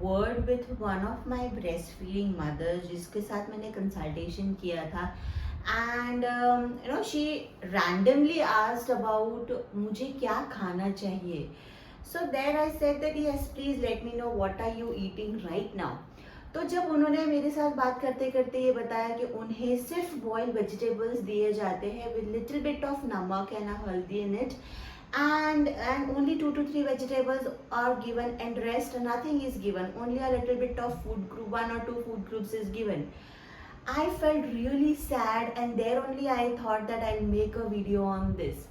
Word with one of my breast feeding mothers जिसके साथ मैंने कंसल्टेशन किया था and she randomly asked about मुझे क्या खाना चाहिए. So there I said that yes please let me know what are you eating right now. तो जब उन्होंने मेरे साथ बात करते करते ये बताया कि उन्हें सिर्फ बॉइल्ड वेजिटेबल्स दिए जाते हैं विद लिटिल बिट ऑफ नमक एंड हल्दी in it and only 2 to 3 vegetables are given and rest nothing is given, only a little bit of food group, 1 or 2 food groups is given. I felt really sad and there only I thought that I'll make a video on this.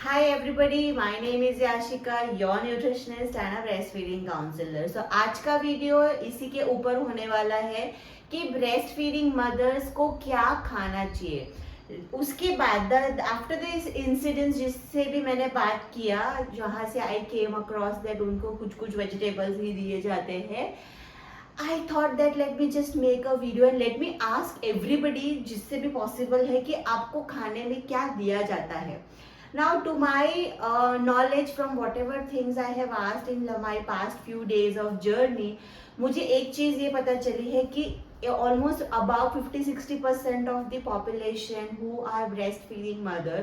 Hi everybody, my name is Yashika, your nutritionist and a breastfeeding counselor. So आज का video इसी के ऊपर होने वाला है कि breast feeding mother's को क्या खाना चाहिए. उसके बाद आफ्टर दिस इंसिडेंट जिससे भी मैंने बात किया, जहाँ से आई केम अक्रॉस दैट उनको कुछ कुछ वेजिटेबल्स ही दिए जाते हैं, I thought that let me just make a video and let me ask everybody जिससे भी पॉसिबल है कि आपको खाने में क्या दिया जाता है. Now to my knowledge from whatever things I have asked in my past few days of journey, मुझे एक चीज़ ये पता चली है कि almost about 50-60% of the population who are breastfeeding mother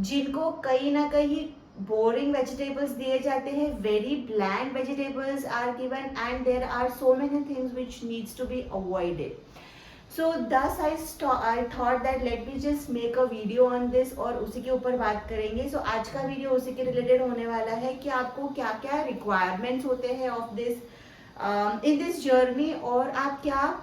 जिनको कहीं ना कहीं बोरिंग वेजिटेबल्स दिए जाते हैं, very bland vegetables are given and there are so many things which needs to be avoided. So thus I thought that let me just make a video on this और उसी के ऊपर बात करेंगे. सो आज का वीडियो उसी के रिलेटेड होने वाला है कि आपको क्या क्या रिक्वायरमेंट्स होते हैं of this in this journey और आप क्या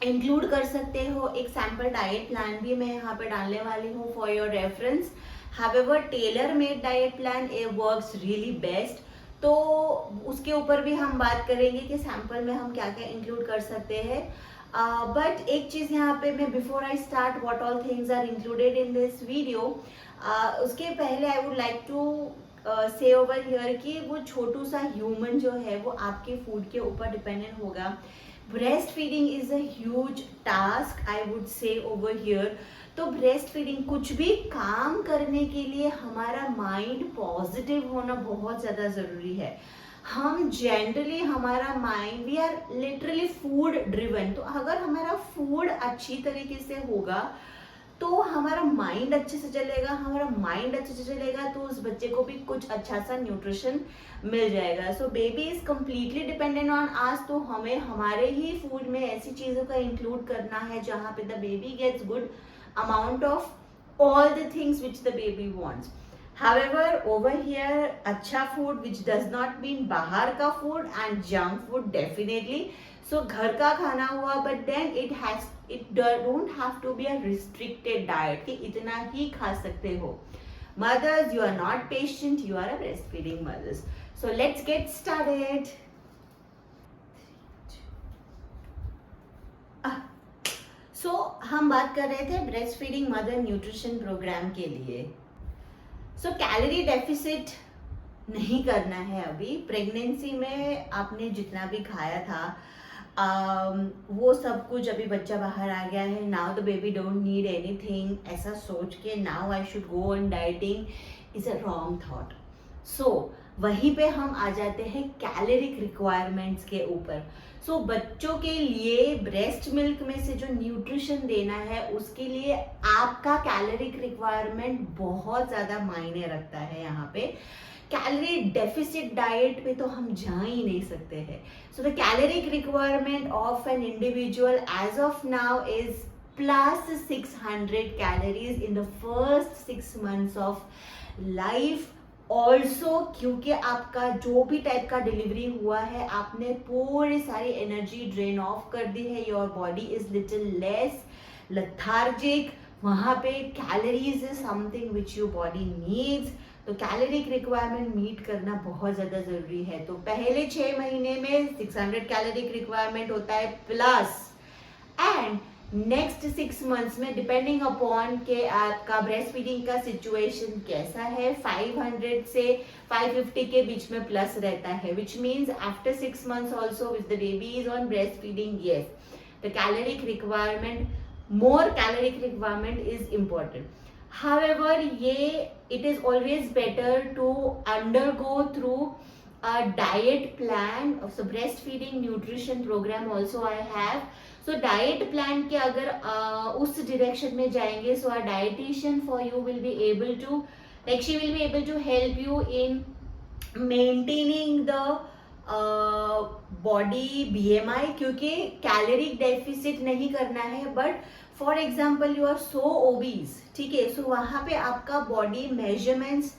इंक्लूड कर सकते हो. एक सैम्पल डाइट प्लान भी मैं यहाँ पे डालने वाली हूँ for your reference. However tailor made diet plan works really best, तो उसके ऊपर भी हम बात करेंगे कि सैम्पल में हम क्या क्या इंक्लूड कर सकते हैं. बट एक चीज़ यहाँ पे मैं before I start what all things are included in this video, उसके पहले I would like to say over here कि वो छोटू सा ह्यूमन जो है वो आपके फूड के ऊपर डिपेंडेंट होगा. Breast feeding is a huge task I would say over here. तो ब्रेस्ट फीडिंग कुछ भी काम करने के लिए हमारा माइंड पॉजिटिव होना बहुत ज़्यादा ज़रूरी है. हम जनरली हमारा mind we are literally food driven, तो अगर हमारा फूड अच्छी तरीके से होगा तो हमारा माइंड अच्छे से चलेगा, हमारा माइंड अच्छे से चलेगा तो उस बच्चे को भी कुछ अच्छा सा न्यूट्रिशन मिल जाएगा. So baby is completely dependent on us, तो हमें हमारे ही फूड में ऐसी चीज़ों का इंक्लूड करना है जहाँ पे the baby gets good amount of all the things which the baby wants. However, over here, अच्छा food which does not mean बाहर का food and junk food definitely. So घर का खाना हुआ, but then it don't have to be a restricted diet कि इतना ही खा सकते हो. Mothers, you are not patient, you are a breastfeeding mothers. So let's get started. So हम बात कर रहे थे breast feeding mother nutrition program के लिए. सो कैलोरी डेफिसिट नहीं करना है. अभी प्रेगनेंसी में आपने जितना भी खाया था वो सब कुछ अभी बच्चा बाहर आ गया है. Now the baby don't need anything, ऐसा सोच के now I should go on dieting is a wrong thought. So वहीं पे हम आ जाते हैं कैलोरिक रिक्वायरमेंट्स के ऊपर. सो बच्चों के लिए ब्रेस्ट मिल्क में से जो न्यूट्रिशन देना है उसके लिए आपका कैलोरिक रिक्वायरमेंट बहुत ज़्यादा मायने रखता है. यहाँ पे कैलोरी डेफिसिट डाइट पे तो हम जा ही नहीं सकते हैं. So the caloric requirement of an individual as of now is plus 600 calories in the first 6 months of life. Also क्योंकि आपका जो भी टाइप का डिलीवरी हुआ है आपने पूरी सारी एनर्जी ड्रेन ऑफ कर दी है. Your body is little less lethargic. वहाँ पे calories is something which your body needs. तो कैलोरिक रिक्वायरमेंट मीट करना बहुत ज़्यादा ज़रूरी है. तो पहले 6 महीने में 600 कैलोरिक रिक्वायरमेंट होता है प्लस, एंड नेक्स्ट 6 months में डिपेंडिंग अपॉन के आपका ब्रेस्ट फीडिंग का सिचुएशन कैसा है 500 से 550 के बीच में प्लस रहता है, which means after 6 months also with the baby is on breast feeding, yes the caloric requirement, more caloric requirement is important. However, it is always better to undergo through a diet plan, so breastfeeding nutrition program also I have. So diet plan के अगर उस direction में जाएंगे, so a dietitian for you will be able to, like she will be able to help you in maintaining the body BMI, क्योंकि caloric deficit नहीं करना है, but for example you are so obese, ठीक है, सो वहां पे आपका body measurements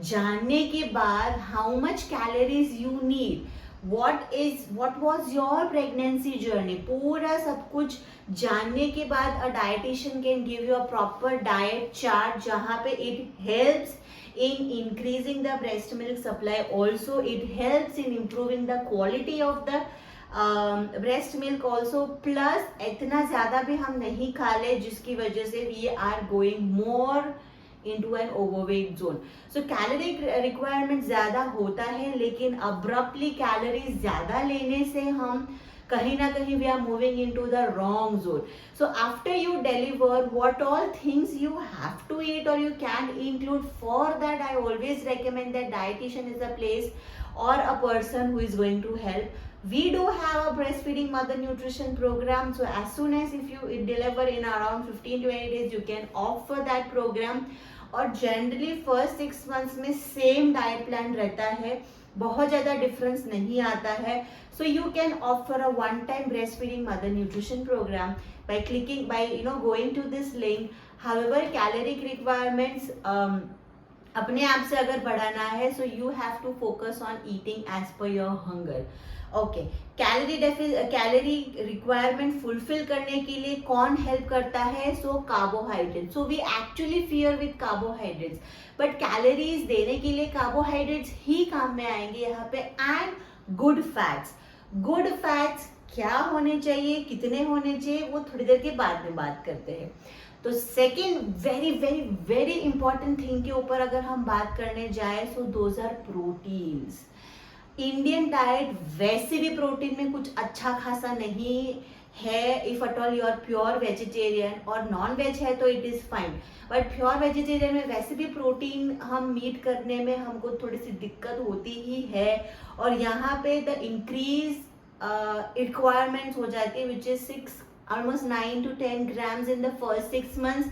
जानने के बाद how much calories you need, what was your pregnancy journey, पूरा सब कुछ जानने के बाद a dietitian can give you a proper diet chart, जहाँ पे it helps in increasing the breast milk supply, also it helps in improving the quality of the breast milk also, plus इतना ज़्यादा भी हम नहीं खा ले जिसकी वजह से we are going more into an overweight zone. So calorie requirement ज़्यादा होता है, लेकिन अब्रप्टली कैलोरीज ज़्यादा लेने से हम कहीं ना कहीं we are moving into the wrong zone. So after you deliver, what all things you have to eat or you can include, for that I always recommend that dietitian is a place or a person who is going to help. We do have a breastfeeding mother nutrition program, so as soon as if you deliver in around 15-20 days, you can opt for that program. और generally first 6 months में same diet plan रहता है, बहुत ज़्यादा difference नहीं आता है. So you can opt for a one time breast feeding mother nutrition program by clicking, by going to this link. However caloric requirements अपने आप से अगर बढ़ाना है, so you have to focus on eating as per your hunger. Okay, calorie requirement fulfil करने के लिए कौन हेल्प करता है? So carbohydrate. So we actually fear with carbohydrates, but calories देने के लिए कार्बोहाइड्रेट्स ही काम में आएंगे यहाँ पे. And good fats, good fats क्या होने चाहिए, कितने होने चाहिए, वो थोड़ी देर के बाद में बात करते हैं. तो second very very very important thing के ऊपर अगर हम बात करने जाए, so those are proteins. Indian diet वैसे भी प्रोटीन में कुछ अच्छा खासा नहीं है. If at all you are pure vegetarian, और नॉन वेज है तो it is fine, but pure vegetarian में वैसे भी प्रोटीन हम मीट करने में हमको थोड़ी सी दिक्कत होती ही है. और यहाँ पे द इंक्रीज रिक्वायरमेंट्स हो जाती है, which is almost 9 to 10 grams in the first 6 months,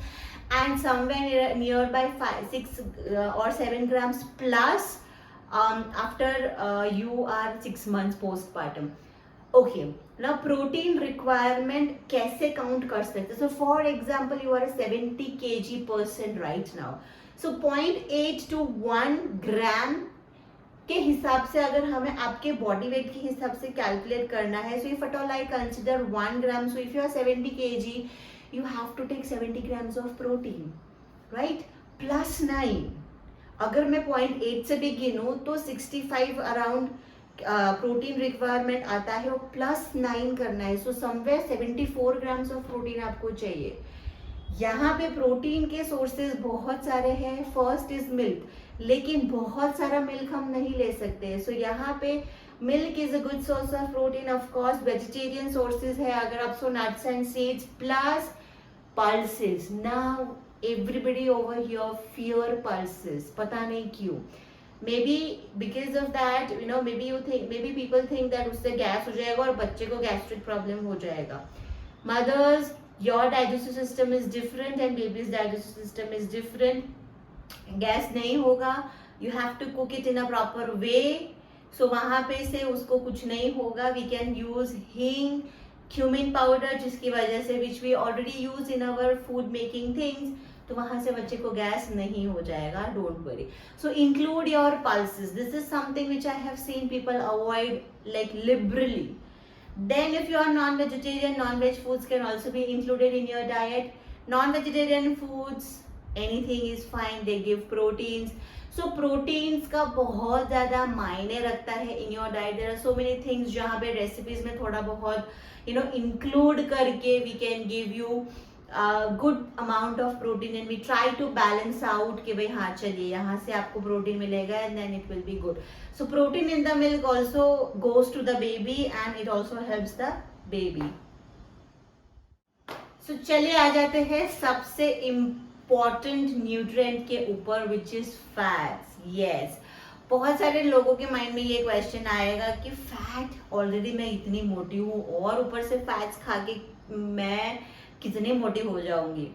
and somewhere nearby 6 or 7 grams plus after you are 6 months postpartum. Okay, now protein requirement कैसे count कर सकते? So for example, you are a 70 kg person right now, so 0.8 to 1 gram के हिसाब से अगर हमें आपके body weight के हिसाब से कैलकुलेट करना है, so if at all I consider 1 gram, so if you are 70 kg, you have to take 70 grams of protein, right, plus 9. अगर मैं 0.8 से भी गिनूँ तो 65 अराउंड प्रोटीन रिक्वायरमेंट आता है, और प्लस 9 करना है, so somewhere 74 grams of protein आपको चाहिए. यहाँ पे प्रोटीन के सोर्सेज बहुत सारे हैं. फर्स्ट इज मिल्क, लेकिन बहुत सारा मिल्क हम नहीं ले सकते. सो यहाँ पे milk is a good source of protein. Of course vegetarian sources है अगर आप, so nuts and seeds plus pulses. Now everybody over here fear pulses, पता नहीं क्यों. maybe because of that, maybe people think that उससे gas हो जाएगा और बच्चे को गैस्ट्रिक प्रॉब्लम हो जाएगा. Mothers, your digestive system is different and baby's digestive system is different. Gas नहीं होगा, you have to cook it in a proper way. So वहाँ पे से उसको कुछ नहीं होगा. We can use hing, cumin powder, जिसकी वजह से which we already use in our food making things. तो वहाँ से बच्चे को गैस नहीं हो जाएगा. Don't worry. So include your pulses. This is something which I have seen people avoid like liberally. Then if you are non-vegetarian, non-veg foods can also be included in your diet. Non-vegetarian foods, anything is fine, they give proteins. So proteins का बहुत ज़्यादा मायने रखता है in your diet. There are so many things जहाँ पे recipes में थोड़ा बहुत include करके we can give you good amount of protein, and we try to balance out कि भाई हाँ चलिए यहाँ से आपको प्रोटीन मिलेगा and then it will be good. So protein in the milk also goes to the baby and it also helps the baby. So चलिए आ जाते हैं सबसे important nutrient के ऊपर, which is fats. Yes, बहुत सारे लोगों के माइंड में ये क्वेश्चन आएगा कि फैट ऑलरेडी मैं इतनी मोटी हूँ और ऊपर से फैट्स खा के मैं कितनी मोटी हो जाऊंगी.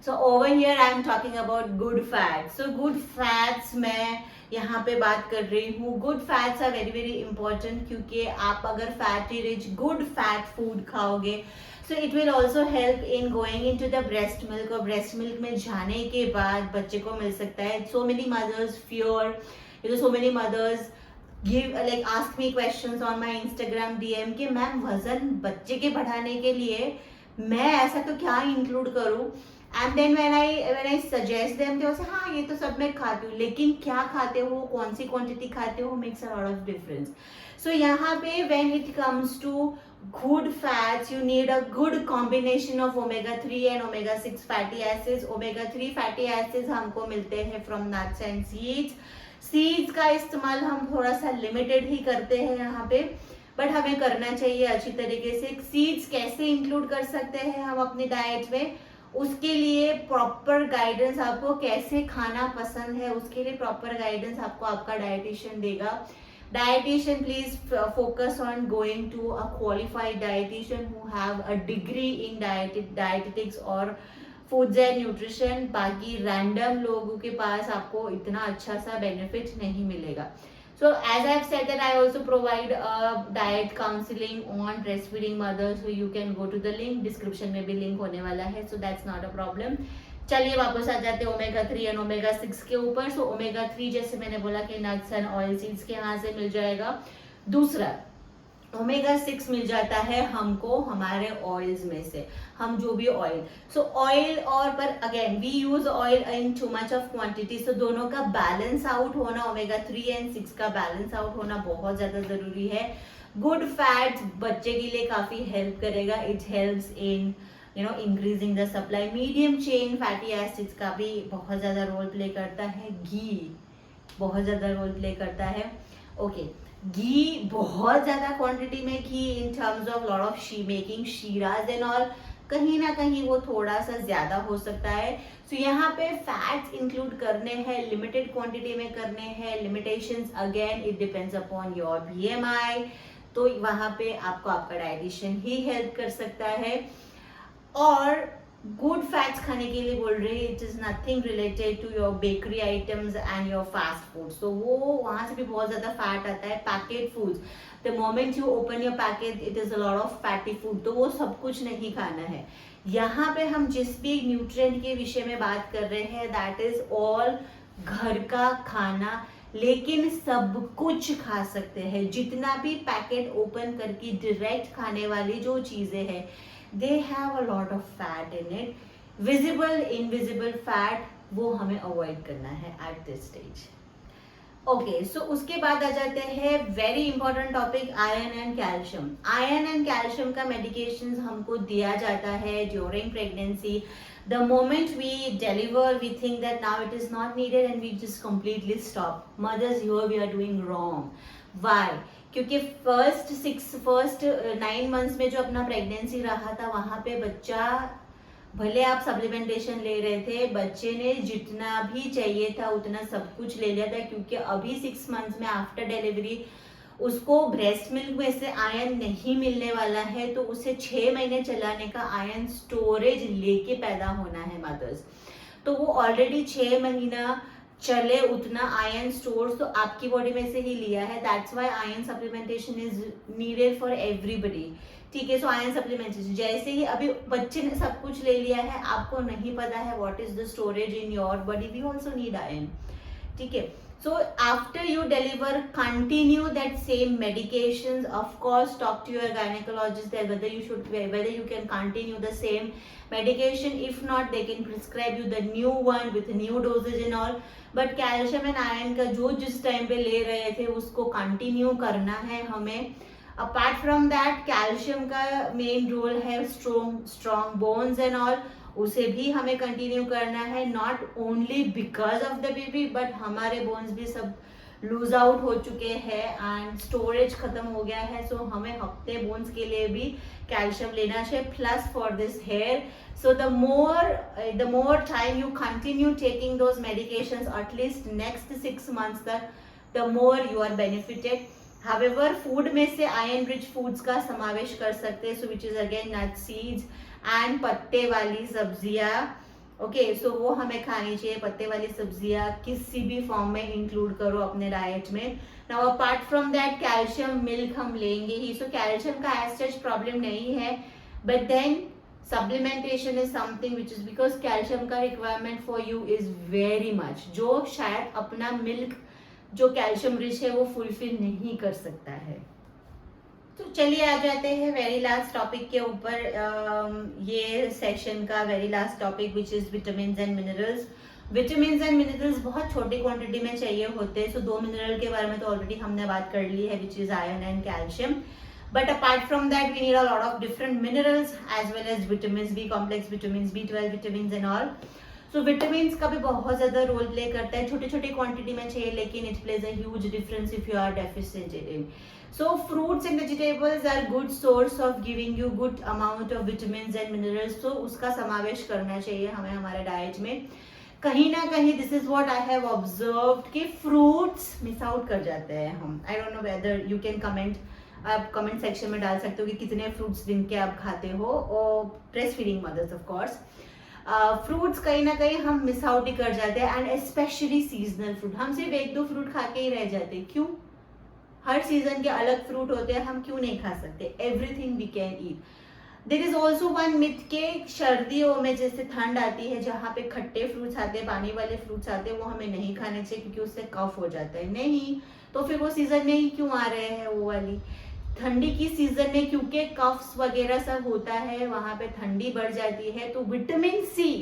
So over here I am talking about good fats. So good fats मैं यहाँ पे बात कर रही हूँ. Good fats are very very important, क्योंकि आप अगर fatty rich good fat food खाओगे so it will also help in going into the breast milk, और breast milk में जाने के बाद बच्चे को मिल सकता है. So many mothers fear, so many mothers give ask me questions on my Instagram DM कि मैम वजन बच्चे के बढ़ाने के लिए मैं ऐसा तो क्या इंक्लूड करूँ. And then when I suggest them तो हाँ ये तो सब मैं खाती हूँ, लेकिन क्या खाते हो, कौन सी क्वांटिटी खाते हो, makes a lot of difference. So यहाँ पे when it comes to good fats, you need a good combination of omega-3 and omega-6 fatty acids. omega-3 fatty acids हमको मिलते हैं from nuts and seeds. seeds का इस्तेमाल हम थोड़ा सा लिमिटेड ही करते हैं यहाँ पे, बट हमें करना चाहिए अच्छी तरीके से. seeds कैसे इंक्लूड कर सकते हैं हम अपनी डाइट में, उसके लिए प्रॉपर गाइडेंस, आपको कैसे खाना पसंद है उसके लिए प्रॉपर गाइडेंस आपको आपका डाइटिशियन देगा. Dietitian, please focus on going to a qualified dietitian who have a degree in dietetics or foods and nutrition. बाकी random लोगों के पास आपको इतना अच्छा सा benefit नहीं मिलेगा. So as I've said that I also provide a diet counseling on breastfeeding mothers, so you can go to the link, description में भी link होने वाला है, so that's not a problem. चलिए वापस आ जाते हैं omega-3 एंड omega-6 के ऊपर. सो omega-3 जैसे मैंने बोला कि नट्स एंड ऑयल सीड्स के यहाँ से मिल जाएगा. दूसरा omega-6 मिल जाता है हमको हमारे ऑयल्स में से, हम जो भी ऑयल. सो ऑयल और पर again we use oil in too much of quantity. So दोनों का बैलेंस आउट होना, omega-3 एंड 6 का बैलेंस आउट होना बहुत ज्यादा जरूरी है. गुड फैट बच्चे के लिए काफी हेल्प करेगा. It helps in increasing the supply. Medium chain fatty acids का भी बहुत ज्यादा रोल प्ले करता है. घी बहुत ज्यादा रोल प्ले करता है. ओके, घी बहुत ज्यादा क्वांटिटी में घी in terms of lot of making शीराज एंड ऑल, कहीं ना कहीं वो थोड़ा सा ज्यादा हो सकता है. सो यहाँ पे फैट्स इंक्लूड करने हैं, लिमिटेड क्वांटिटी में करने हैं. Limitations again it depends upon your BMI, तो वहां पे आपको आपका डाइटिशियन ही हेल्प कर सकता है. और गुड फैट्स खाने के लिए बोल रहे हैं, it is nothing related to your bakery items and your fast food. तो वो वहां से भी बहुत ज्यादा फैट आता है. Packet foods, the moment you open your packet it is a lot of fatty food, तो वो सब कुछ नहीं खाना है. यहाँ पे हम जिस भी न्यूट्रिएंट के विषय में बात कर रहे हैं दैट इज ऑल घर का खाना, लेकिन सब कुछ खा सकते हैं. जितना भी पैकेट ओपन करके डायरेक्ट खाने वाली जो चीजें हैं, they have a lot of fat in it. Visible, invisible fat वो हमें avoid करना है at this stage. Okay, so उसके बाद आ जाते हैं very important topic iron and calcium. Iron and calcium का medications हमको दिया जाता है during pregnancy. The moment we deliver, we think that now it is not needed and we just completely stop. Mothers, here we are doing wrong. Why? क्योंकि first 9 months में जो अपना pregnancy रहा था वहां पे बच्चा, भले आप सप्लीमेंटेशन ले रहे थे, बच्चे ने जितना भी चाहिए था उतना सब कुछ ले लिया था. क्योंकि अभी 6 मंथ्स में आफ्टर डिलीवरी उसको ब्रेस्ट मिल्क में से आयरन नहीं मिलने वाला है, तो उसे 6 महीने चलाने का आयरन स्टोरेज लेके पैदा होना है मदर्स. तो वो ऑलरेडी 6 महीना चले उतना आयरन स्टोर्स तो आपकी बॉडी में से ही लिया है. That's why iron supplementation is needed for everybody. ठीक है, सो आयरन सप्लीमेंटेशन जैसे ही अभी बच्चे ने सब कुछ ले लिया है, आपको नहीं पता है what is the storage in your body, we also need iron. ठीक है, so after you deliver continue that same medications. Of course talk to your gynecologist that whether you can continue the same medication. If not, they can prescribe you the new one with new dosage and all. But calcium and iron का जो जिस time पे ले रहे थे उसको continue करना है हमें. अपार्ट फ्रॉम दैट कैल्शियम का मेन रोल है स्ट्रॉन्ग बोन्स एंड ऑल, उसे भी हमें कंटिन्यू करना है. Not only because of the baby, but हमारे बोन्स भी सब लूज आउट हो चुके हैं एंड स्टोरेज खत्म हो गया है. सो हमें हफ्ते बोन्स के लिए भी कैल्शियम लेना चाहिए. Plus for this hair, so the more time you continue taking those medications, at least next 6 months तक the more you are benefited. However food में से आयरन रिच फूड्स का समावेश कर सकते हैं, so which is again nut seeds and पत्ते वाली सब्जियां. ओके, सो वो हमें खानी चाहिए. पत्ते वाली सब्जियां किसी भी फॉर्म में इंक्लूड करो अपने डाइट में. Now apart from that calcium milk हम लेंगे ही, सो कैल्शियम का एज सच प्रॉब्लम नहीं है, but then supplementation is something which is because calcium का requirement for you is very much, जो शायद अपना मिल्क जो कैल्शियम रिच है वो फुलफिल नहीं कर सकता है. तो चलिए आ जाते हैं वेरी लास्ट टॉपिक के ऊपर. ये सेशन का very last topic which is vitamin and minerals. Vitamin and minerals बहुत छोटी क्वांटिटी में चाहिए होते हैं. सो 2 मिनरल के बारे में तो ऑलरेडी हमने बात कर ली है, which is iron and calcium. But apart from that we need a lot of different minerals as well as vitamin B complex, vitamin B12 vitamin and all. So vitamin का भी बहुत ज्यादा रोल प्ले करता है. छोटी छोटी quantity में चाहिए, लेकिन it plays a huge difference if you are deficient in. So fruits and vegetables are good source of giving you good amount of vitamins and minerals. So उसका समावेश करना चाहिए हमें हमारे डाइट में. कहीं ना कहीं this is what I have observed कि फ्रूट्स मिस आउट कर जाते हैं हम. I don't know whether you can comment, आप कमेंट सेक्शन में डाल सकते हो कि कितने फ्रूट्स दिन के आप खाते हो, और breast feeding mother's of course. Fruits कहीं ना कहीं हम मिस आउट ही कर जाते हैं, एंड स्पेशली सीजनल फ्रूट. हम सिर्फ 1-2 फ्रूट खा के ही रह जाते हैं. क्यों? हर सीजन के अलग फ्रूट होते हैं, हम क्यों नहीं खा सकते? Everything we can eat. There is also one myth के सर्दियों में जैसे ठंड आती है, जहाँ पे खट्टे फ्रूट्स आते हैं, पानी वाले फ्रूट्स आते हैं, वो हमें नहीं खाने चाहिए क्योंकि उससे कफ हो जाता है. नहीं, तो फिर वो सीजन में ही क्यों आ रहे हैं वो वाली? ठंडी की सीजन में क्योंकि कफ्स वगैरह सब होता है, वहां पे ठंडी बढ़ जाती है, तो vitamin C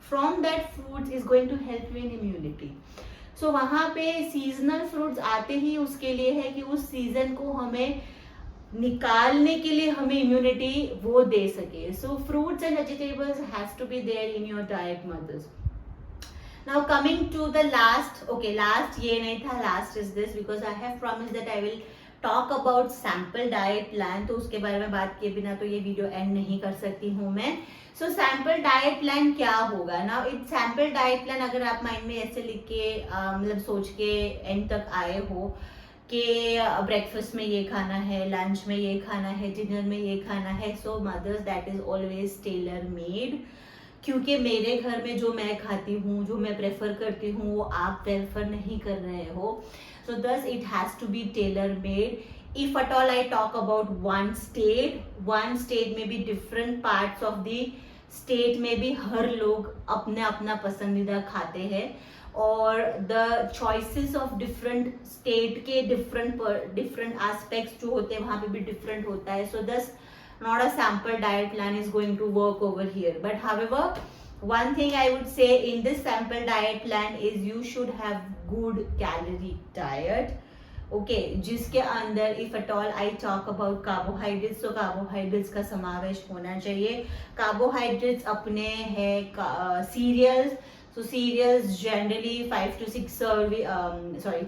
from that fruit is going to help you in immunity. So वहां पे सीजनल फ्रूट्स आते ही उसके लिए है कि उस सीजन को हमें निकालने के लिए हमें इम्यूनिटी वो दे सके. So fruits and vegetables has to be there in your diet mothers. Now coming to the last, okay last ये नहीं था, last is this, because I have promise that I will talk about sample diet plan. तो उसके बारे में बात किए बिना तो ये वीडियो एंड नहीं कर सकती हूँ मैं. सो सैम्पल डाइट प्लान क्या होगा ना? इट सैम्पल डाइट प्लान अगर आप माइंड में ऐसे लिख के मतलब सोच के एंड तक आए हो कि ब्रेकफास्ट में ये खाना है, लंच में ये खाना है, डिनर में ये खाना है, so mothers that is always tailor made. क्योंकि मेरे घर में जो मैं खाती हूँ, जो मैं प्रेफर करती हूँ, वो आप प्रेफर नहीं कर रहे हो. So thus it has to be tailor made. If at all I talk about one state में भी different parts of the state में भी हर लोग अपने अपना पसंदीदा खाते हैं, और the choices of different state के different aspects जो होते हैं वहाँ पे भी different होता है. So thus not a sample diet plan is going to work over here. But however, one thing I would say in this sample diet plan is you should have good calorie diet. Okay, जिसके अंदर if at all I talk about carbohydrates, तो carbohydrates का समावेश होना चाहिए. Carbohydrates अपने हैं cereals. So cereals generally 5 to 6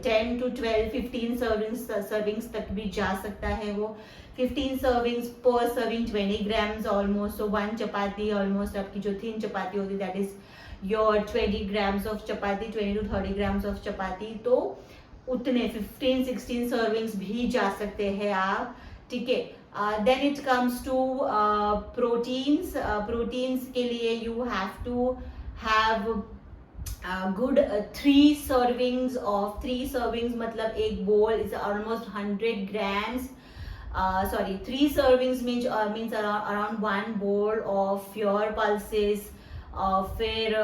10 to 12 15 servings तक भी जा सकता है वो. 15 servings per serving 20 grams almost. So one chapati almost आपकी जो thin चपाती होती that is your 20 grams of chapati, 20 to 30 grams of chapati. तो उतने 15-16 servings भी जा सकते हैं आप. ठीक है. Then it comes to proteins. Proteins के लिए you have to have good 3 servings मतलब एक bowl is almost 100 grams. 3 servings means around 1 bowl of your pulses. फिर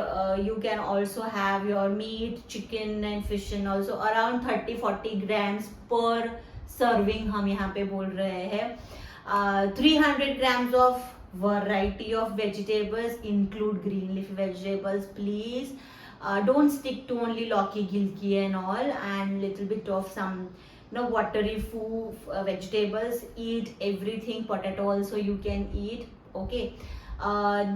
you can also have your meat, chicken and fish and also around 30-40 grams per serving हम यहाँ पे बोल रहे हैं. 300 grams of variety of vegetables, include green leafy vegetables please. Don't stick to only lauki, gilki and all, and little bit of some watery food, vegetables. Eat everything. Potato also you can eat. Okay.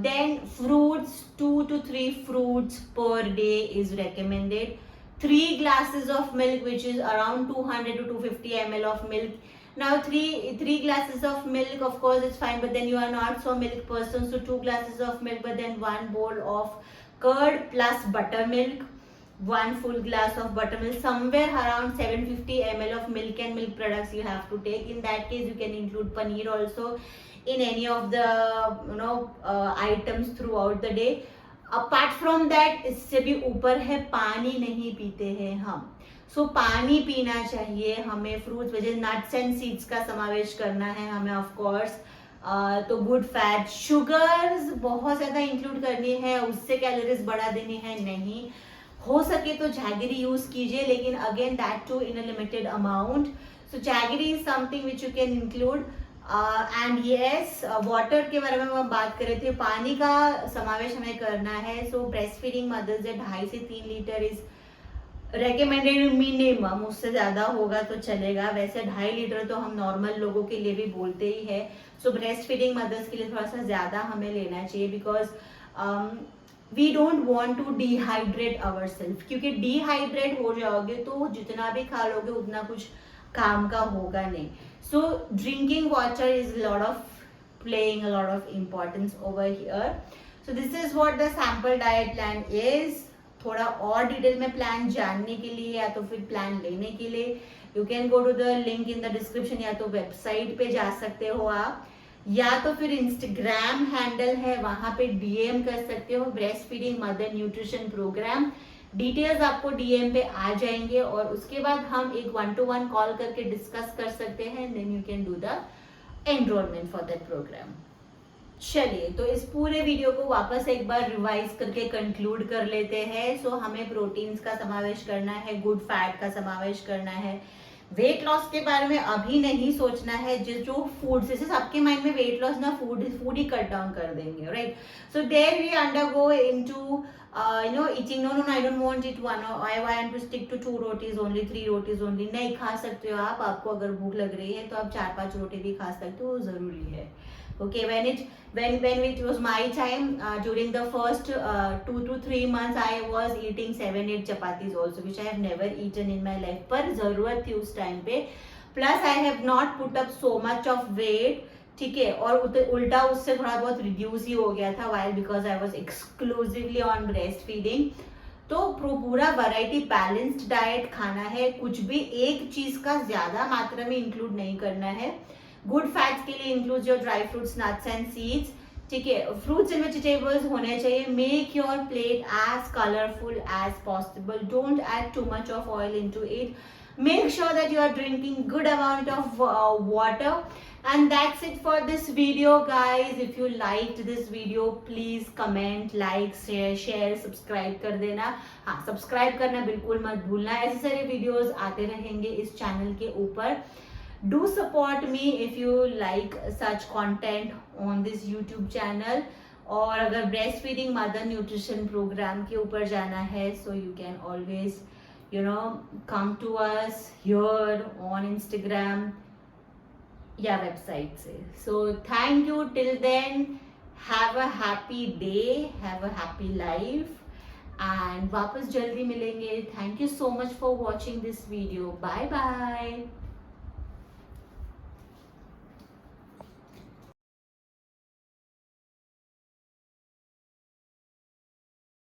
Then fruits, 2 to 3 fruits per day is recommended. 3 glasses of milk, which is around 200 to 250 ml of milk. Now 3 glasses of milk, of course it's fine, but then you are not so milk person, so 2 glasses of milk, but then 1 bowl of curd plus buttermilk. 1 full glass of buttermilk, somewhere around 750 ml of milk and milk products you have to take. In that case you can include paneer also in any of the items throughout the day. Apart from that, इससे भी ऊपर है पानी नहीं पीते हैं हम. सो पानी पीना चाहिए हमें. Fruits, wages, nuts and seeds का समावेश करना है हमें ऑफ कोर्स. तो गुड फैट, शुगर्स बहुत ज्यादा इंक्लूड करनी है, उससे कैलोरीज बढ़ा देनी है नहीं. हो सके तो जैगरी यूज कीजिए, लेकिन again that too in a limited amount. So jaggery is something which you can include. And yes, water के बारे में हम बात कर रहे थे. पानी का समावेश हमें करना है. सो ब्रेस्ट फीडिंग मदर्स 2.5 से 3 लीटर इज रेकमेंडेड मिनिमम. उससे ज्यादा होगा तो चलेगा. वैसे 2.5 लीटर तो हम नॉर्मल लोगों के लिए भी बोलते ही है. सो ब्रेस्ट फीडिंग मदर्स के लिए थोड़ा सा ज्यादा हमें लेना चाहिए, because we don't want to dehydrate our self. क्योंकि डिहाइड्रेट हो जाओगे तो जितना भी खा लोगे उतना कुछ काम का होगा नहीं. सो drinking water is lot of playing a lot of importance over here. So this is what the sample diet plan is. थोड़ा और डिटेल में प्लान जानने के लिए या तो फिर प्लान लेने के लिए you can go to the link in the description. या तो वेबसाइट पे जा सकते हो आप, या तो फिर इंस्टाग्राम हैंडल है वहां पे डीएम कर सकते हो, breast feeding mother nutrition program. Details आपको डीएम पे आ जाएंगे और उसके बाद हम एक 1-to-1 कॉल करके डिस्कस कर सकते हैं. Then you can do the enrolment for that program. चलिए, तो इस पूरे वीडियो को वापस एक बार रिवाइज करके कंक्लूड कर लेते हैं. सो हमें प्रोटीन्स का समावेश करना है, गुड फैट का समावेश करना है. वेट लॉस के बारे में अभी नहीं सोचना है. जो फूड से आपके माइंड में वेट लॉस ना फूड ही कट डाउन कर देंगे, right. So there we undergo into eating. No, I don't want it one. I want to stick to 2 rotis only, 3 rotis only. नहीं खा सकते हो आप. आपको अगर भूख लग रही है तो आप 4-5 रोटी भी खा सकते हो, जरूरी है. Okay, when it was my time, during the first 2 to 3 months I was eating 7-8 chapatis also, which I have never eaten in my life. पर जरूरत थी उस टाइम पे. Plus I have not put up so much of weight. ठीक है, और उल्टा उससे थोड़ा बहुत रिड्यूस ही हो गया था while because I was exclusively on breast feeding. तो पूरा वैरायटी बैलेंस्ड डाइट खाना है. कुछ भी एक चीज का ज्यादा मात्रा में इंक्लूड नहीं करना है. गुड फैट्स के लिए include your dry fruits, nuts and seeds. ठीक है, फ्रूट्स एंड वेजिटेबल्स होने चाहिए. Make your plate as colourful as possible. Don't add too much of oil into it. Make sure that you are drinking good amount of water. And that's it for this video, guys. If you liked this video, please comment, like, share, subscribe कर देना. हाँ, subscribe करना बिल्कुल मत भूलना. ऐसे सारे videos आते रहेंगे इस चैनल के ऊपर. Do support me if you like such content on this YouTube channel. और अगर breast feeding mother nutrition program के ऊपर जाना है, so you can always come to us here on Instagram या website से. So thank you till then. Have a happy day, have a happy life, and वापस जल्दी मिलेंगे. Thank you so much for watching this video. Bye bye.